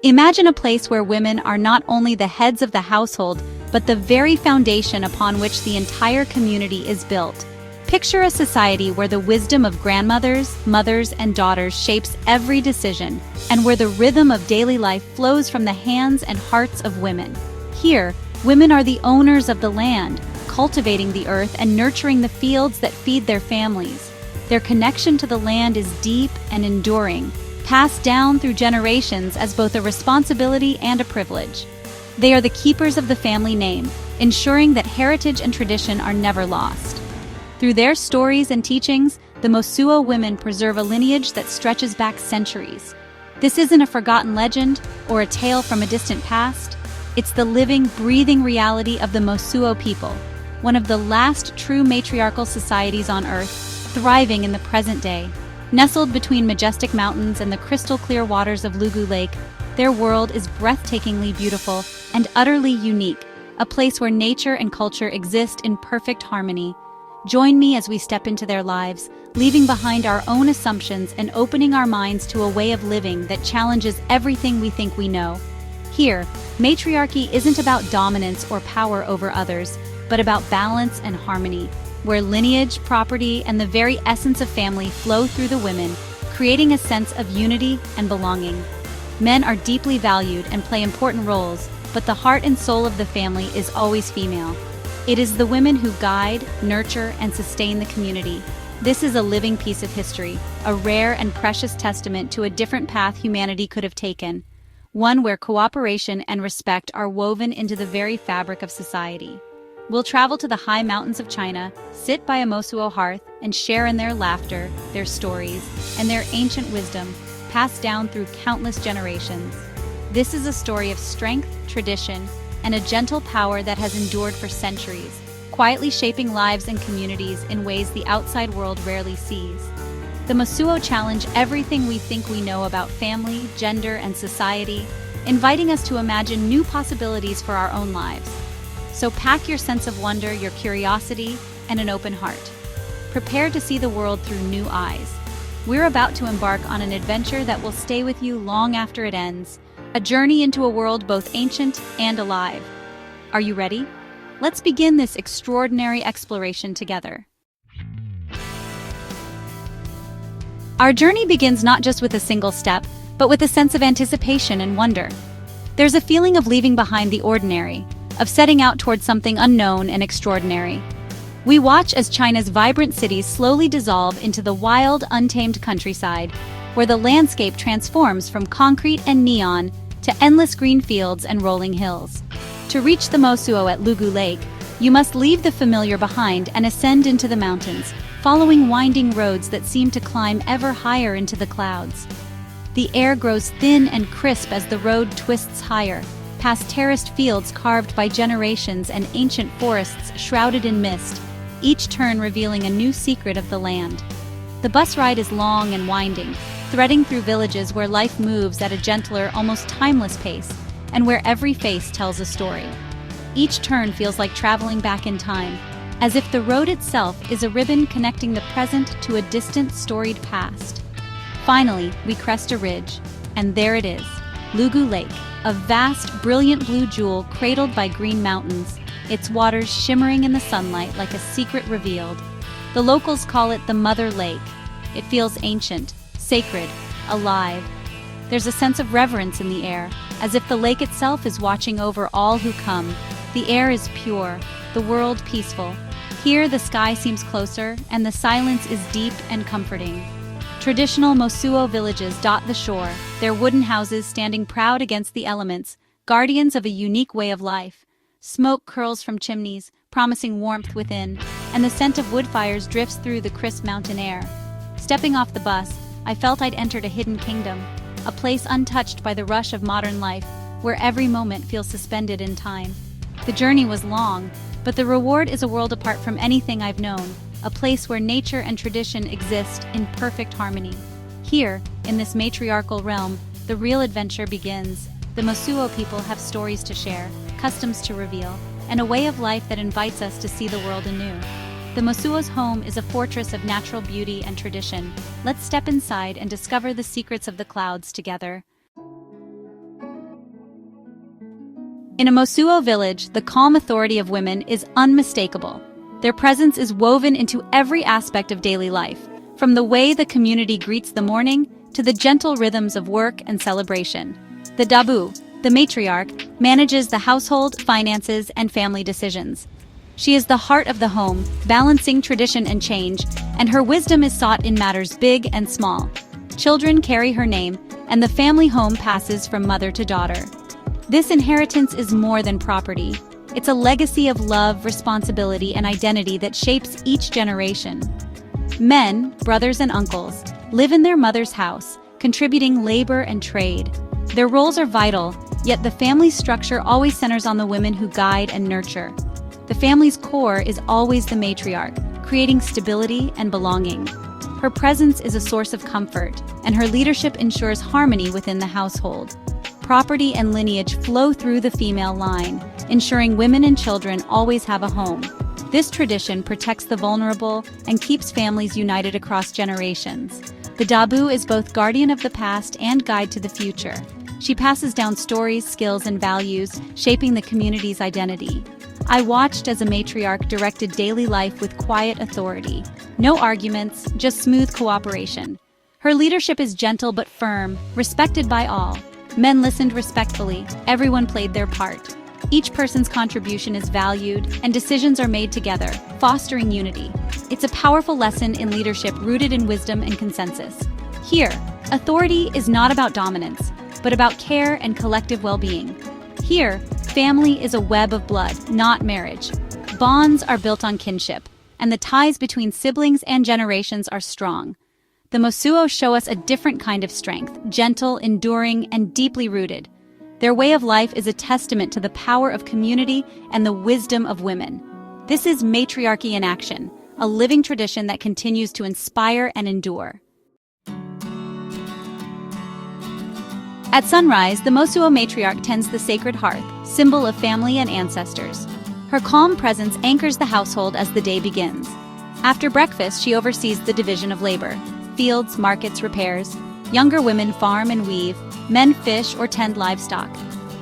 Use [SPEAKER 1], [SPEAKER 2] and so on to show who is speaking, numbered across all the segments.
[SPEAKER 1] Imagine a place where women are not only the heads of the household, but the very foundation upon which the entire community is built. Picture a society where the wisdom of grandmothers, mothers, and daughters shapes every decision, and where the rhythm of daily life flows from the hands and hearts of women. Here, women are the owners of the land, cultivating the earth and nurturing the fields that feed their families. Their connection to the land is deep and enduring, passed down through generations as both a responsibility and a privilege. They are the keepers of the family name, ensuring that heritage and tradition are never lost. Through their stories and teachings, the Mosuo women preserve a lineage that stretches back centuries. This isn't a forgotten legend or a tale from a distant past. It's the living, breathing reality of the Mosuo people, one of the last true matriarchal societies on Earth, thriving in the present day. Nestled between majestic mountains and the crystal-clear waters of Lugu Lake, their world is breathtakingly beautiful and utterly unique, a place where nature and culture exist in perfect harmony. Join me as we step into their lives, leaving behind our own assumptions and opening our minds to a way of living that challenges everything we think we know. Here, matriarchy isn't about dominance or power over others, but about balance and harmony, where lineage, property, and the very essence of family flow through the women, creating a sense of unity and belonging. Men are deeply valued and play important roles, but the heart and soul of the family is always female. It is the women who guide, nurture, and sustain the community. This is a living piece of history, a rare and precious testament to a different path humanity could have taken, one where cooperation and respect are woven into the very fabric of society. We'll travel to the high mountains of China, sit by a Mosuo hearth, and share in their laughter, their stories, and their ancient wisdom, passed down through countless generations. This is a story of strength, tradition, and a gentle power that has endured for centuries, quietly shaping lives and communities in ways the outside world rarely sees. The Mosuo challenge everything we think we know about family, gender, and society, inviting us to imagine new possibilities for our own lives. So pack your sense of wonder, your curiosity, and an open heart. Prepare to see the world through new eyes. We're about to embark on an adventure that will stay with you long after it ends, a journey into a world both ancient and alive. Are you ready? Let's begin this extraordinary exploration together. Our journey begins not just with a single step, but with a sense of anticipation and wonder. There's a feeling of leaving behind the ordinary, of setting out towards something unknown and extraordinary. We watch as China's vibrant cities slowly dissolve into the wild, untamed countryside, where the landscape transforms from concrete and neon to endless green fields and rolling hills. To reach the Mosuo at Lugu Lake, you must leave the familiar behind and ascend into the mountains, following winding roads that seem to climb ever higher into the clouds. The air grows thin and crisp as the road twists higher, past terraced fields carved by generations and ancient forests shrouded in mist, each turn revealing a new secret of the land. The bus ride is long and winding, threading through villages where life moves at a gentler, almost timeless pace, and where every face tells a story. Each turn feels like traveling back in time, as if the road itself is a ribbon connecting the present to a distant, storied past. Finally, we crest a ridge, and there it is, Lugu Lake, a vast, brilliant blue jewel cradled by green mountains, its waters shimmering in the sunlight like a secret revealed. The locals call it the Mother Lake. It feels ancient, sacred, alive. There's a sense of reverence in the air, as if the lake itself is watching over all who come. The air is pure, the world peaceful. Here the sky seems closer, and the silence is deep and comforting. Traditional Mosuo villages dot the shore, their wooden houses standing proud against the elements, guardians of a unique way of life. Smoke curls from chimneys, promising warmth within, and the scent of wood fires drifts through the crisp mountain air. Stepping off the bus, I felt I'd entered a hidden kingdom, a place untouched by the rush of modern life, where every moment feels suspended in time. The journey was long, but the reward is a world apart from anything I've known, a place where nature and tradition exist in perfect harmony. Here, in this matriarchal realm, the real adventure begins. The Mosuo people have stories to share, customs to reveal, and a way of life that invites us to see the world anew. The Mosuo's home is a fortress of natural beauty and tradition. Let's step inside and discover the secrets of the clouds together. In a Mosuo village, the calm authority of women is unmistakable. Their presence is woven into every aspect of daily life, from the way the community greets the morning to the gentle rhythms of work and celebration. The Dabu, the matriarch, manages the household, finances, and family decisions. She is the heart of the home, balancing tradition and change, and her wisdom is sought in matters big and small. Children carry her name, and the family home passes from mother to daughter. This inheritance is more than property. It's a legacy of love, responsibility, and identity that shapes each generation. Men, brothers and uncles, live in their mother's house, contributing labor and trade. Their roles are vital, yet the family structure always centers on the women who guide and nurture. The family's core is always the matriarch, creating stability and belonging. Her presence is a source of comfort, and her leadership ensures harmony within the household. Property and lineage flow through the female line, ensuring women and children always have a home. This tradition protects the vulnerable and keeps families united across generations. The Dabu is both guardian of the past and guide to the future. She passes down stories, skills, and values, shaping the community's identity. I watched as a matriarch directed daily life with quiet authority. No arguments, just smooth cooperation. Her leadership is gentle but firm, respected by all. Men listened respectfully, everyone played their part. Each person's contribution is valued, and decisions are made together, fostering unity. It's a powerful lesson in leadership rooted in wisdom and consensus. Here, authority is not about dominance, but about care and collective well-being. Here, family is a web of blood, not marriage. Bonds are built on kinship, and the ties between siblings and generations are strong. The Mosuo show us a different kind of strength, gentle, enduring, and deeply rooted. Their way of life is a testament to the power of community and the wisdom of women. This is matriarchy in action, a living tradition that continues to inspire and endure. At sunrise, the Mosuo matriarch tends the sacred hearth, symbol of family and ancestors. Her calm presence anchors the household as the day begins. After breakfast, she oversees the division of labor. Fields, markets, repairs. Younger women farm and weave, men fish or tend livestock.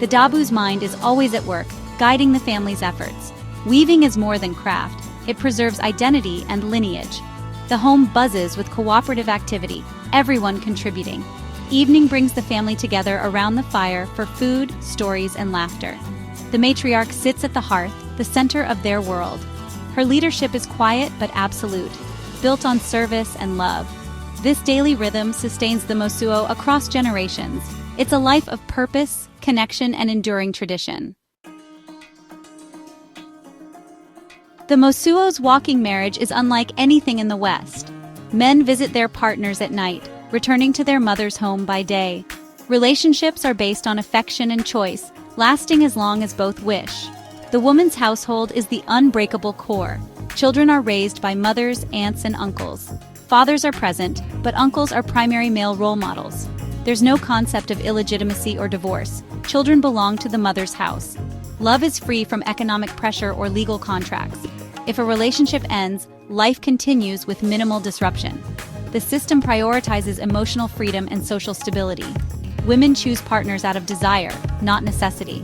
[SPEAKER 1] The Dabu's mind is always at work, guiding the family's efforts. Weaving is more than craft, it preserves identity and lineage. The home buzzes with cooperative activity, everyone contributing. Evening brings the family together around the fire for food, stories, and laughter. The matriarch sits at the hearth, the center of their world. Her leadership is quiet but absolute, built on service and love. This daily rhythm sustains the Mosuo across generations. It's a life of purpose, connection, and enduring tradition. The Mosuo's walking marriage is unlike anything in the West. Men visit their partners at night, returning to their mother's home by day. Relationships are based on affection and choice, lasting as long as both wish. The woman's household is the unbreakable core. Children are raised by mothers, aunts, and uncles. Fathers are present, but uncles are primary male role models. There's no concept of illegitimacy or divorce. Children belong to the mother's house. Love is free from economic pressure or legal contracts. If a relationship ends, life continues with minimal disruption. The system prioritizes emotional freedom and social stability. Women choose partners out of desire, not necessity.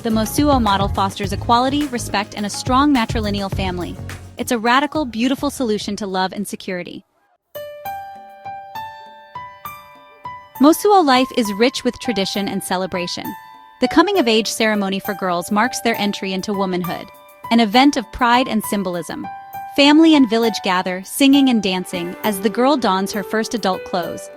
[SPEAKER 1] The Mosuo model fosters equality, respect, and a strong matrilineal family. It's a radical, beautiful solution to love and security. Mosuo life is rich with tradition and celebration. The coming-of-age ceremony for girls marks their entry into womanhood, an event of pride and symbolism. Family and village gather, singing and dancing, as the girl dons her first adult clothes.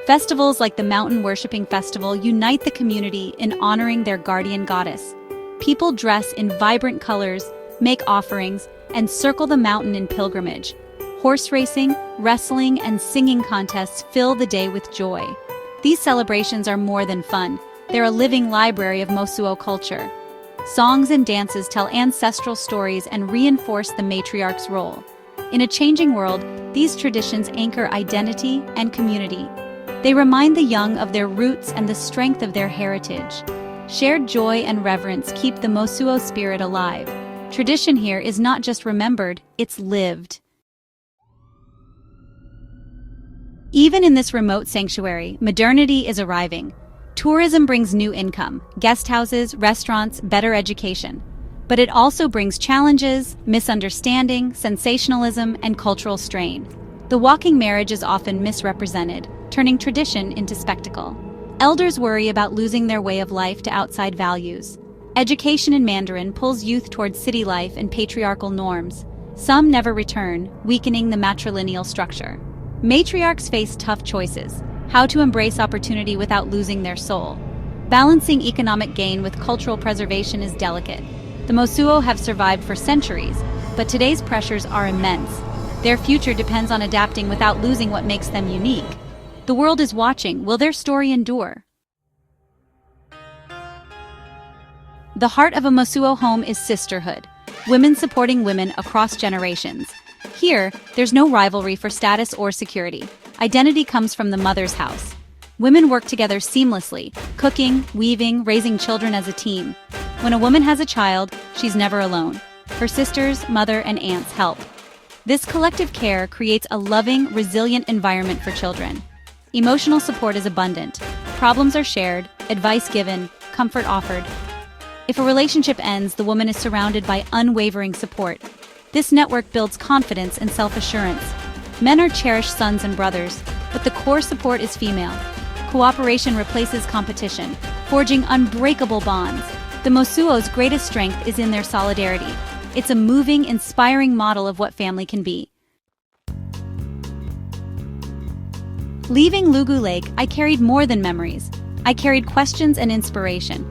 [SPEAKER 1] Festivals like the Mountain Worshipping Festival unite the community in honoring their guardian goddess. People dress in vibrant colors, make offerings, and circle the mountain in pilgrimage. Horse racing, wrestling, and singing contests fill the day with joy. These celebrations are more than fun. They're a living library of Mosuo culture. Songs and dances tell ancestral stories and reinforce the matriarch's role. In a changing world, these traditions anchor identity and community. They remind the young of their roots and the strength of their heritage. Shared joy and reverence keep the Mosuo spirit alive. Tradition here is not just remembered, it's lived. Even in this remote sanctuary, modernity is arriving. Tourism brings new income, guest houses, restaurants, better education. But it also brings challenges, misunderstanding, sensationalism, and cultural strain. The walking marriage is often misrepresented, turning tradition into spectacle. Elders worry about losing their way of life to outside values. Education in Mandarin pulls youth towards city life and patriarchal norms. Some never return, weakening the matrilineal structure. Matriarchs face tough choices: how to embrace opportunity without losing their soul. Balancing economic gain with cultural preservation is delicate. The Mosuo have survived for centuries, but today's pressures are immense. Their future depends on adapting without losing what makes them unique. The world is watching. Will their story endure? The heart of a Mosuo home is sisterhood, women supporting women across generations. Here, there's no rivalry for status or security. Identity comes from the mother's house. Women work together seamlessly, cooking, weaving, raising children as a team. When a woman has a child, she's never alone. Her sisters, mother, and aunts help. This collective care creates a loving, resilient environment for children. Emotional support is abundant. Problems are shared, advice given, comfort offered. If a relationship ends, the woman is surrounded by unwavering support. This network builds confidence and self-assurance. Men are cherished sons and brothers, but the core support is female. Cooperation replaces competition, forging unbreakable bonds. The Mosuo's greatest strength is in their solidarity. It's a moving, inspiring model of what family can be. Leaving Lugu Lake, I carried more than memories. I carried questions and inspiration.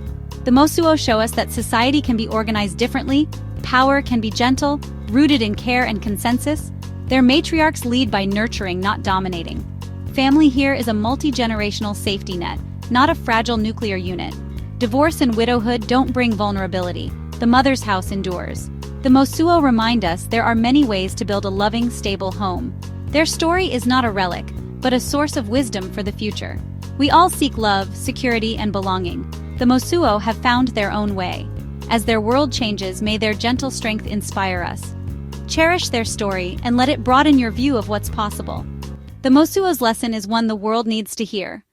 [SPEAKER 1] The Mosuo show us that society can be organized differently, power can be gentle, rooted in care and consensus. Their matriarchs lead by nurturing, not dominating. Family here is a multi-generational safety net, not a fragile nuclear unit. Divorce and widowhood don't bring vulnerability. The mother's house endures. The Mosuo remind us there are many ways to build a loving, stable home. Their story is not a relic, but a source of wisdom for the future. We all seek love, security, and belonging. The Mosuo have found their own way. As their world changes, may their gentle strength inspire us. Cherish their story and let it broaden your view of what's possible. The Mosuo's lesson is one the world needs to hear.